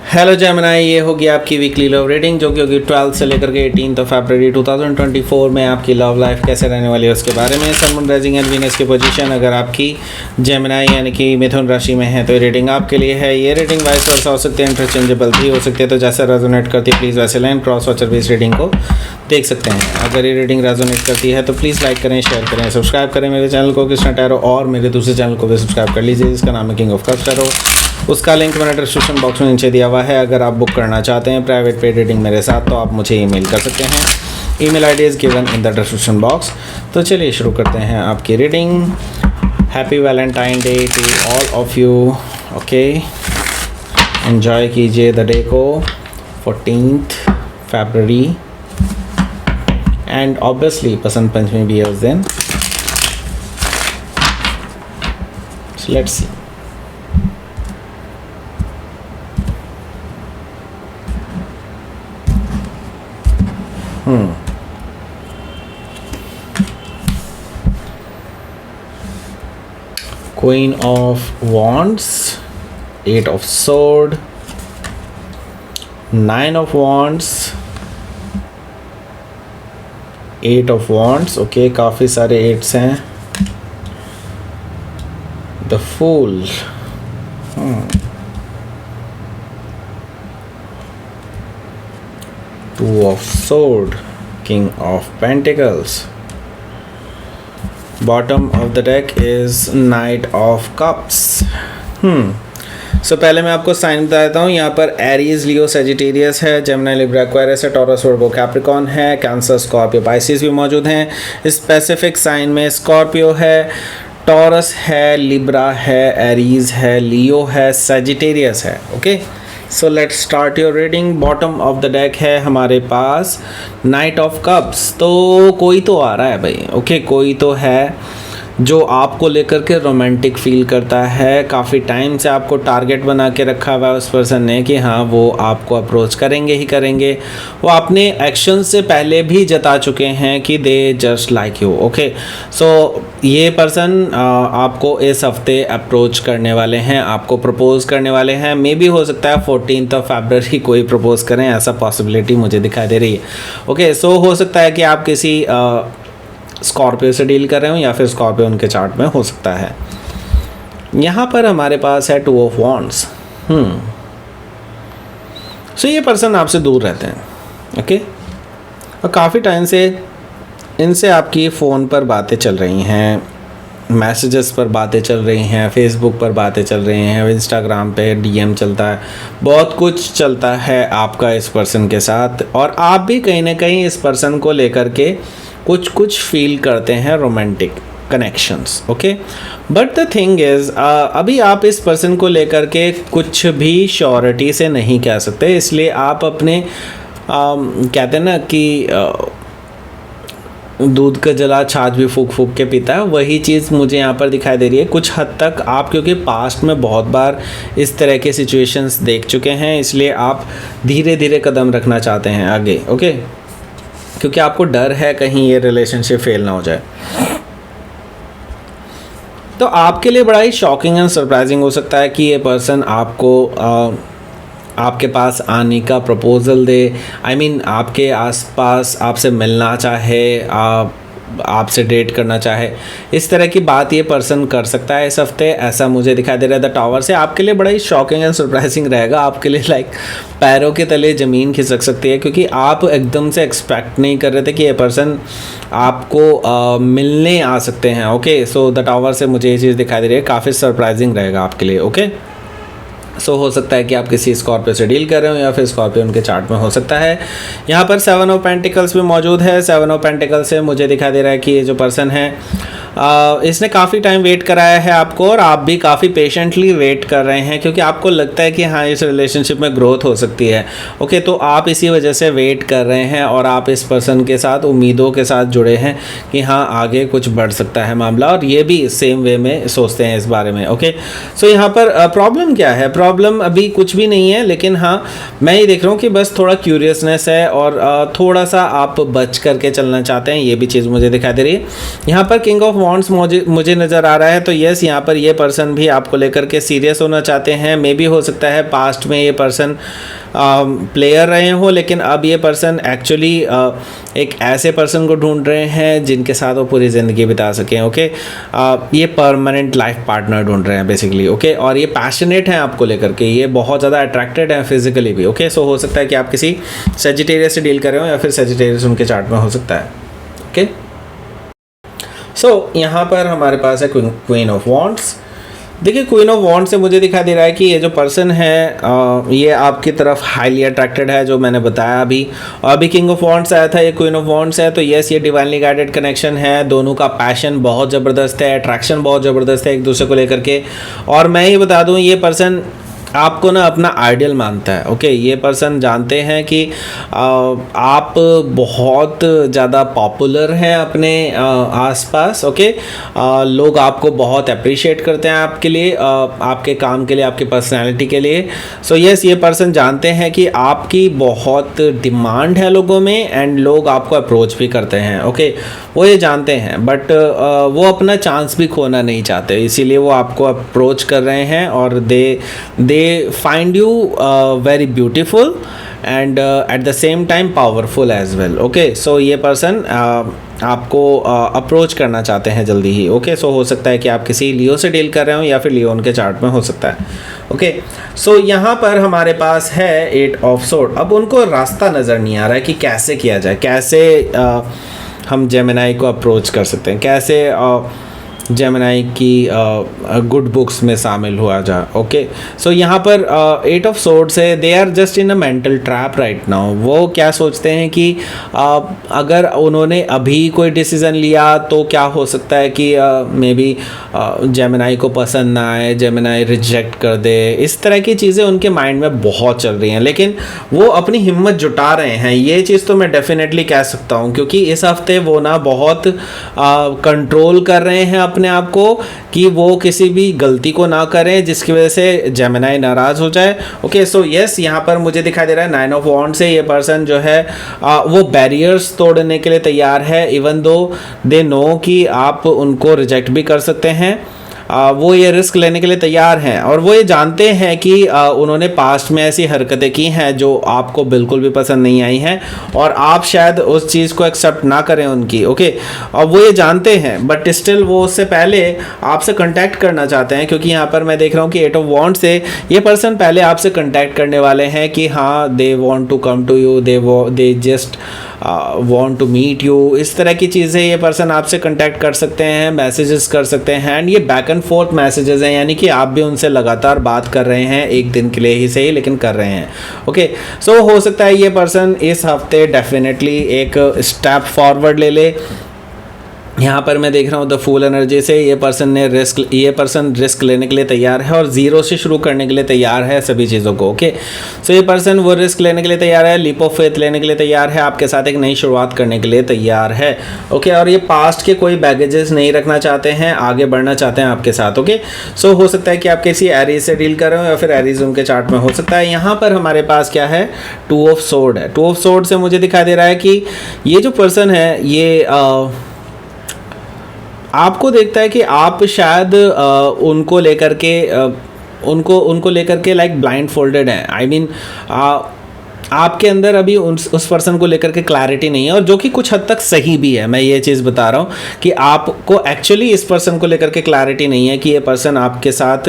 Hello Gemini, ये होगी आपकी वीकली लव रीडिंग जो कि होगी 12 से लेकर के 18 फरवरी 2024 में आपकी लव लाइफ कैसे रहने वाली है उसके बारे में। Sun moon rising and Venus की पोजीशन अगर आपकी जेमिनी यानी कि मिथुन राशि में है तो ये रीडिंग आपके लिए है। ये रीडिंग वाइस वर्सा हो सकती है, इंटरचेंजेबल भी हो सकती है, तो जैसे रेजोनेट करती है प्लीज़ वैसे लाइन क्रॉस वॉचर भी इस रीडिंग को देख सकते हैं। अगर ये रीडिंग रेजोनेट करती है तो प्लीज़ लाइक करें, शेयर करें, सब्सक्राइब करें मेरे चैनल को कृष्णा टैरो, और मेरे दूसरे चैनल को भी सब्सक्राइब कर लीजिए जिसका नाम है किंग ऑफ कप्स टैरो। उसका लिंक मैंने डिस्क्रिप्शन बॉक्स में नीचे दिया हुआ है। अगर आप बुक करना चाहते हैं प्राइवेट पेड रीडिंग मेरे साथ तो आप मुझे ईमेल कर सकते हैं। Email ID is given in the description box. तो चलिए शुरू करते हैं आपकी reading. Happy Valentine day to all of you. Okay, enjoy कीजिए द डे को, 14 फरवरी, एंड ऑब्वियसली बसंत पंचमी भी है उस दिन। Let's see. Queen of Wands, 8 of Sword, 9 of Wands, 8 of Wands। Okay, काफ़ी सारे 8s हैं। The Fool, 2 of Sword, King of Pentacles। Bottom of the deck is knight of cups. So पहले मैं आपको साइन बता देता हूँ। यहाँ पर एरीज, लियो, सेजिटेरियस है, जेमिनी, लिब्रा, एक्वेरियस है, टॉरस, वर्गो, कैप्रिकॉर्न है, कैंसर, स्कॉर्पियो, पाइसिस भी मौजूद हैं। स्पेसिफिक साइन में स्कॉर्पियो है, टॉरस है, लिब्रा है, एरीज है, लियो है, सेजिटेरियस है। Okay, so let's start your reading. Bottom of the deck है हमारे पास नाइट ऑफ कप्स। तो कोई तो आ रहा है भाई। ओके, कोई तो है जो आपको लेकर के रोमांटिक फील करता है। काफ़ी टाइम से आपको टारगेट बना के रखा हुआ है उस पर्सन ने कि हाँ वो आपको अप्रोच करेंगे ही करेंगे। वो अपने एक्शन से पहले भी जता चुके हैं कि they just like you. Okay, so ये पर्सन आपको इस हफ्ते अप्रोच करने वाले हैं, आपको प्रपोज करने वाले हैं। मे भी हो सकता है 14 फरवरी कोई प्रपोज करें, ऐसा पॉसिबिलिटी मुझे दिखाई दे रही है। ओके, सो हो सकता है कि आप किसी स्कॉर्पियो से डील कर रहे हो या फिर स्कॉर्पियो उनके चार्ट में हो सकता है। यहाँ पर हमारे पास है 2 ऑफ वॉन्ड्स। सो ये पर्सन आपसे दूर रहते हैं। ओके, और काफ़ी टाइम से इनसे आपकी फ़ोन पर बातें चल रही हैं, मैसेजेस पर बातें चल रही हैं, फेसबुक पर बातें चल रही हैं, इंस्टाग्राम पे डीएम चलता है, बहुत कुछ चलता है आपका इस पर्सन के साथ। और आप भी कहीं ना कहीं इस पर्सन को लेकर के कुछ फील करते हैं romantic connections. Okay, but the thing is अभी आप इस पर्सन को लेकर के कुछ भी श्योरिटी से नहीं कह सकते, इसलिए आप अपने कहते हैं ना कि दूध का जला छाछ भी फूक फूक के पीता है, वही चीज़ मुझे यहाँ पर दिखाई दे रही है। कुछ हद तक आप क्योंकि पास्ट में बहुत बार इस तरह के सिचुएशंस देख चुके हैं, इसलिए आप धीरे धीरे कदम रखना चाहते हैं आगे। ओके, क्योंकि आपको डर है कहीं ये रिलेशनशिप फेल ना हो जाए। तो आपके लिए बड़ा ही शॉकिंग एंड सरप्राइजिंग हो सकता है कि ये पर्सन आपको आपके पास आने का प्रपोज़ल दे। आई मीन आपके आसपास आपसे मिलना चाहे, आपसे डेट करना चाहे, इस तरह की बात ये पर्सन कर सकता है इस हफ्ते, ऐसा मुझे दिखाई दे रहा है द टावर से। आपके लिए बड़ा ही शॉकिंग एंड सरप्राइजिंग रहेगा। आपके लिए लाइक पैरों के तले ज़मीन खिसक सकती है, क्योंकि आप एकदम से एक्सपेक्ट नहीं कर रहे थे कि ये पर्सन आपको मिलने आ सकते हैं। ओके, सो द टावर से मुझे ये चीज़ दिखाई दे रही है, काफ़ी सरप्राइजिंग रहेगा आपके लिए। ओके, सो हो सकता है कि आप किसी स्कॉर्पियो से डील कर रहे हो या फिर स्कॉर्पियो उनके चार्ट में हो सकता है। यहाँ पर 7 ऑफ पेंटिकल्स भी मौजूद है। 7 ऑफ पेंटिकल्स से मुझे दिखाई दे रहा है कि ये जो पर्सन है इसने काफ़ी टाइम वेट कराया है आपको, और आप भी काफ़ी पेशेंटली वेट कर रहे हैं क्योंकि आपको लगता है कि हाँ इस रिलेशनशिप में ग्रोथ हो सकती है। ओके, तो आप इसी वजह से वेट कर रहे हैं और आप इस पर्सन के साथ उम्मीदों के साथ जुड़े हैं कि हाँ आगे कुछ बढ़ सकता है मामला, और ये भी सेम वे में सोचते हैं इस बारे में। ओके, सो यहाँ पर प्रॉब्लम क्या है? प्रॉब्लम अभी कुछ भी नहीं है, लेकिन हाँ मैं ये देख रहा हूँ कि बस थोड़ा क्यूरियसनेस है और थोड़ा सा आप बच करके चलना चाहते हैं, ये भी चीज़ मुझे दिखाई दे रही है। यहाँ पर किंग ऑफ वॉन्ट्स मुझे नज़र आ रहा है, तो यस यहाँ पर ये पर्सन भी आपको लेकर के सीरियस होना चाहते हैं। मे बी हो सकता है पास्ट में ये पर्सन प्लेयर रहे हो, लेकिन अब ये पर्सन एक्चुअली एक ऐसे पर्सन को ढूंढ रहे हैं जिनके साथ वो पूरी ज़िंदगी बिता सकें। ओके, ये परमानेंट लाइफ पार्टनर ढूंढ रहे हैं बेसिकली। ओके, और ये पैशनेट हैं आपको लेकर के, ये बहुत ज़्यादा अट्रैक्टेड हैं फिजिकली भी। ओके, सो हो सकता है कि आप किसी सेजिटेरियस से डील कर रहे हो या फिर सेजिटेरियस उनके चार्ट में हो सकता है। ओके, सो यहाँ पर हमारे पास है क्वीन ऑफ वॉन्ड्स। देखिए, क्वीन ऑफ वॉन्ड से मुझे दिखाई दे रहा है कि ये जो पर्सन है ये आपकी तरफ हाईली अट्रैक्टेड है, जो मैंने बताया अभी। अभी किंग ऑफ वॉन्ड्स आया था, ये क्वीन ऑफ वॉन्ड्स है, तो यस ये डिवाइनली गाइडेड कनेक्शन है। दोनों का पैशन बहुत ज़बरदस्त है, अट्रैक्शन बहुत ज़बरदस्त है एक दूसरे को लेकर के। और मैं ही बता दूँ, ये पर्सन आपको ना अपना आइडियल मानता है। ओके, ये पर्सन जानते हैं कि आप बहुत ज़्यादा पॉपुलर हैं अपने आसपास। ओके, लोग आपको बहुत अप्रिशिएट करते हैं आपके लिए, आपके काम के लिए, आपकी पर्सनालिटी के लिए। सो यस, ये पर्सन जानते हैं कि आपकी बहुत डिमांड है लोगों में, एंड लोग आपको अप्रोच भी करते हैं। ओके, वो ये जानते हैं, बट वो अपना चांस भी खोना नहीं चाहते, इसीलिए वो आपको अप्रोच कर रहे हैं। और दे find you very beautiful and at the same time powerful as well. Okay, so ये पर्सन आपको अप्रोच करना चाहते हैं जल्दी ही। ओके, सो हो सकता है कि आप किसी लियो से डील कर रहे हो या फिर लियो उनके चार्ट में हो सकता है। ओके, सो यहाँ पर हमारे पास है 8 ऑफ सोर्ड। अब उनको रास्ता नज़र नहीं आ रहा है कि कैसे किया जाए, कैसे हम जेमिनाई को अप्रोच कर सकते हैं, कैसे जेमिनाई की गुड बुक्स में शामिल हुआ जा। ओके, सो यहाँ पर 8 ऑफ सोर्ड्स है, they are just in a mental trap right now. वो क्या सोचते हैं कि अगर उन्होंने अभी कोई डिसीज़न लिया तो क्या हो सकता है कि मे बी जेमिनाई को पसंद ना आए, जेमिनाई रिजेक्ट कर दे। इस तरह की चीज़ें उनके माइंड में बहुत चल रही हैं, लेकिन वो अपनी हिम्मत जुटा रहे हैं। ये चीज़ तो मैं डेफिनेटली कह सकता हूँ, क्योंकि इस हफ्ते वो ना बहुत कंट्रोल कर रहे हैं अपने आप को कि वो किसी भी गलती को ना करें जिसकी वजह से जेमिनाई नाराज़ हो जाए। ओके, सो यस यहाँ पर मुझे दिखाई दे रहा है 9 ऑफ वॉन्ड से ये पर्सन जो है वो बैरियर्स तोड़ने के लिए तैयार है, इवन दो दे नो कि आप उनको रिजेक्ट भी कर सकते हैं। वो ये रिस्क लेने के लिए तैयार हैं, और वो ये जानते हैं कि उन्होंने पास्ट में ऐसी हरकतें की हैं जो आपको बिल्कुल भी पसंद नहीं आई हैं, और आप शायद उस चीज़ को एक्सेप्ट ना करें उनकी। ओके, और वो ये जानते हैं, बट स्टिल वो उससे पहले आपसे कांटेक्ट करना चाहते हैं, क्योंकि यहाँ पर मैं देख रहा हूँ कि 8 ऑफ वॉन्ड से ये पर्सन पहले आपसे कांटेक्ट करने वाले हैं कि हाँ they want to come to you, they just want to meet you. इस तरह की चीज़ें ये पर्सन आपसे कांटेक्ट कर सकते हैं, मैसेजेस कर सकते हैं, एंड ये बैक एंड फोर्थ मैसेजेस हैं, यानी कि आप भी उनसे लगातार बात कर रहे हैं, एक दिन के लिए ही सही लेकिन कर रहे हैं। ओके, सो हो सकता है ये पर्सन इस हफ्ते डेफिनेटली एक स्टेप फॉरवर्ड ले ले। यहाँ पर मैं देख रहा हूँ द फूल एनर्जी से ये पर्सन रिस्क लेने के लिए तैयार है और ज़ीरो से शुरू करने के लिए तैयार है सभी चीज़ों को। ओके, सो ये पर्सन वो रिस्क लेने के लिए तैयार है, लीप ऑफ फेथ लेने के लिए तैयार है, आपके साथ एक नई शुरुआत करने के लिए तैयार है। ओके, और ये पास्ट के कोई बैगेजेस नहीं रखना चाहते हैं, आगे बढ़ना चाहते हैं आपके साथ। ओके, सो हो सकता है कि आप किसी एरीज से डील कर रहे हो या फिर एरीज उनके चार्ट में हो सकता है। यहाँ पर हमारे पास क्या है, 2 ऑफ सोर्ड है। 2 ऑफ सोर्ड से मुझे दिखाई दे रहा है कि ये जो पर्सन है ये आपको देखता है कि आप शायद उनको लेकर के लाइक ब्लाइंड फोल्डेड हैं। आई मीन आपके अंदर अभी उस पर्सन को लेकर के क्लैरिटी नहीं है, और जो कि कुछ हद तक सही भी है। मैं ये चीज़ बता रहा हूँ कि आपको एक्चुअली इस पर्सन को लेकर के क्लैरिटी नहीं है कि ये पर्सन आपके साथ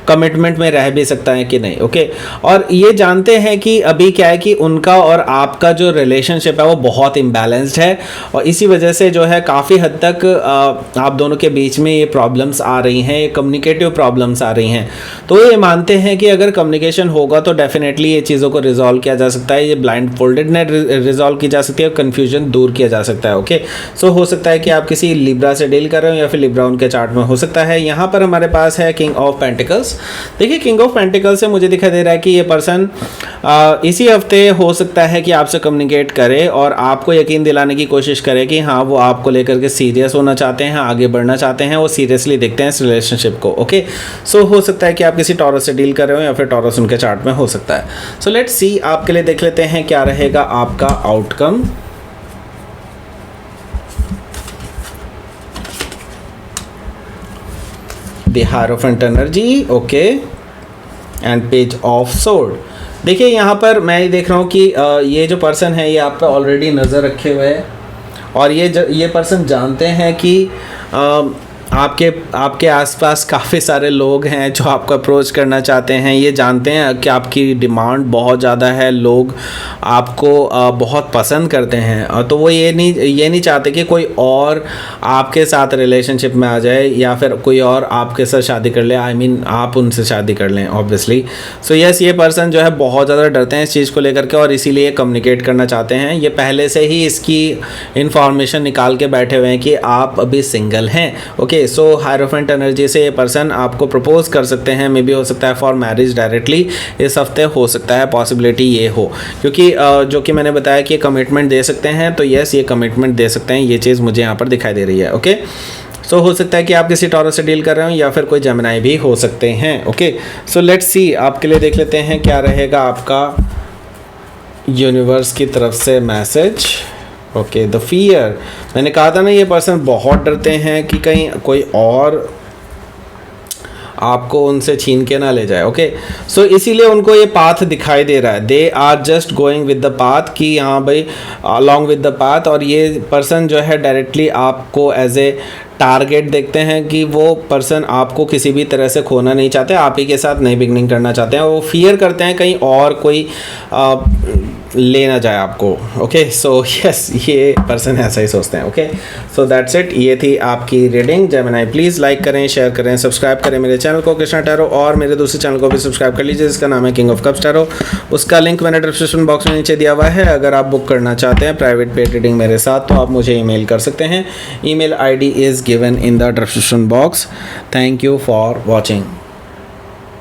कमिटमेंट में रह भी सकता है कि नहीं। ओके, और ये जानते हैं कि अभी क्या है कि उनका और आपका जो रिलेशनशिप है वो बहुत इम्बैलेंस्ड है, और इसी वजह से जो है काफ़ी हद तक आप दोनों के बीच में ये प्रॉब्लम्स आ रही हैं, ये कम्युनिकेटिव प्रॉब्लम्स आ रही हैं। तो ये मानते हैं कि अगर कम्युनिकेशन होगा तो डेफिनेटली ये चीज़ों को रिजॉल्व किया जा सकता है, ये ब्लाइंड फोल्डेडनेस रिजॉल्व की जा सकती है, कंफ्यूजन दूर किया जा सकता है। ओके, सो हो सकता है कि आप किसी लिब्रा से डील कर रहे हो या फिर लिब्रा उनके चार्ट में हो सकता है। यहाँ पर हमारे पास है किंग ऑफ पेंटिकल्स। देखिए, किंग ऑफ पेंटिकल्स से मुझे दिखाई दे रहा है कि ये पर्सन इसी हफ्ते हो सकता है कि आपसे कम्युनिकेट करे और आपको यकीन दिलाने की कोशिश करे कि हाँ वो आपको लेकर के सीरियस होना चाहते हैं, आगे बढ़ना चाहते हैं, वो सीरियसली देखते हैं इस रिलेशनशिप को। ओके, सो हो सकता है कि आप किसी टॉरस से डील कर रहे हो या फिर टॉरस उनके चार्ट में हो सकता है। सो लेट्स सी, आपके लिए देख लेते हैं क्या रहेगा आपका outcome. The hierophant energy, okay, and page of sword. देखिए यहाँ पर मैं ये देख रहा हूँ कि ये जो पर्सन है ये आप पे ऑलरेडी नज़र रखे हुए है और ये पर्सन जानते हैं कि आपके आसपास काफ़ी सारे लोग हैं जो आपको अप्रोच करना चाहते हैं। ये जानते हैं कि आपकी डिमांड बहुत ज़्यादा है, लोग आपको बहुत पसंद करते हैं, तो वो ये नहीं चाहते कि कोई और आपके साथ रिलेशनशिप में आ जाए या फिर कोई और आपके साथ शादी कर ले, आई मीन आप उनसे शादी कर लें ऑब्वियसली। सो यस, ये पर्सन जो है बहुत ज़्यादा डरते हैं इस चीज़ को लेकर के और इसीलिए कम्युनिकेट करना चाहते हैं। ये पहले से ही इसकी इंफॉर्मेशन निकाल के बैठे हुए हैं कि आप अभी सिंगल हैं, ओके। सो हायरोफेंट एनर्जी से ये पर्सन आपको प्रपोज कर सकते हैं, मे बी हो सकता है फॉर मैरिज डायरेक्टली इस हफ्ते, हो सकता है पॉसिबिलिटी ये हो, क्योंकि जो कि मैंने बताया कि कमिटमेंट दे सकते हैं, तो यस ये कमिटमेंट दे सकते हैं, ये चीज़ मुझे यहाँ पर दिखाई दे रही है, ओके। सो हो सकता है कि आप किसी टॉरस से डील कर रहे हो या फिर कोई जेमिनी भी हो सकते हैं, ओके। सो लेट्स सी, आपके लिए देख लेते हैं क्या रहेगा आपका यूनिवर्स की तरफ से मैसेज। ओके, द फियर, मैंने कहा था ना ये पर्सन बहुत डरते हैं कि कहीं कोई और आपको उनसे छीन के ना ले जाए, ओके। सो इसीलिए उनको ये पाथ दिखाई दे रहा है, they are just going with the path, कि हाँ भाई अलॉन्ग विद द पाथ। और ये पर्सन जो है डायरेक्टली आपको एज ए टारगेट देखते हैं कि वो पर्सन आपको किसी भी तरह से खोना नहीं चाहते, आप ही के साथ नई बिगनिंग करना चाहते हैं। वो फियर करते हैं कहीं और कोई ले ना जाए आपको, ओके। सो यस, ये पर्सन ऐसा ही सोचते हैं, ओके। सो दैट्स इट, ये थी आपकी रीडिंग। जेमिनी प्लीज़ लाइक करें, शेयर करें, सब्सक्राइब करें मेरे चैनल को कृष्णा टैरो, और मेरे दूसरे चैनल को भी सब्सक्राइब कर लीजिए जिसका नाम है किंग ऑफ कप्स टैरो। उसका लिंक मैंने डिस्क्रिप्शन बॉक्स में नीचे दिया हुआ है। अगर आप बुक करना चाहते हैं प्राइवेट पेड रीडिंग मेरे साथ तो आप मुझे ईमेल कर सकते हैं। Email ID is given in the description box. Thank you for watching.